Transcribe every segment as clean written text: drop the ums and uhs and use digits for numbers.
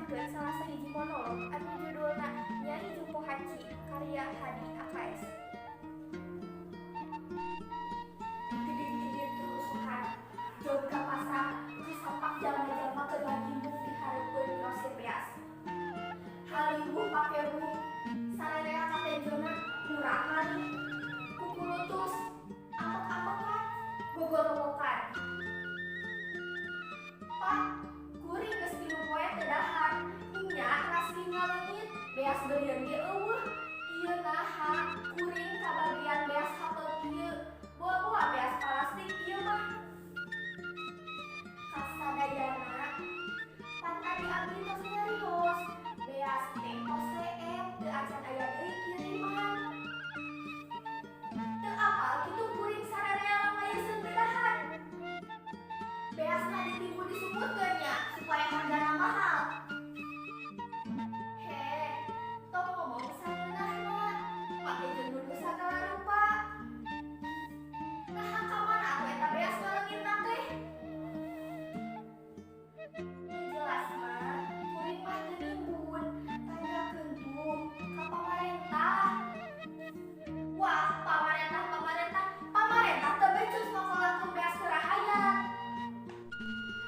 ngadengarkeun salah sahiji monolog anu judulna Nyai Jumpo Haji karya Hadi AKS. Tidir-tidir kerusuhan, jauh ka pasar, kasampak jalma-jalma keur lagi mung dihareupeun rose beas. Haliwuh pake ruh, sarerea katenjona murah mani, kukulutus, apek-apekan, gogorowokan. Pak, kuring geus 3 poe teu dahar, nya rasli ngaleungit, beas beurieun ge eueuh. Ieu naha, kuring kabagian beas hapeu kieu, boa-boa beas plastik ieu mah. Kasadayana, pan tadi abdi tos nyarios, beas teh tos leep, teu acan aya deui kiriman. Teu apal kitu kuring sarerea ngayeuseun teu dahar. Beasna ditimbun disebutkeun nya supaya hargana mahal. Heh, tong ngomong saneunahna, pake jeung nuduh sagala rupa. Naha ka mana atuh eta beas ngaleungitna teh? Jelas mah, kuring mah teu nimbun, tanyakeun tuh ka pamarentah. Wah, pamarentah teu becus ngokolakeun beas teu rahayan.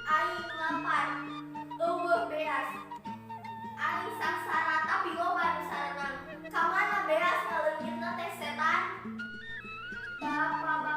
Aing ngelapan, eueuh beas. Aing saksara tapi loba nu sarenang. Kamana beas ngaleungitna teh setan? Bapak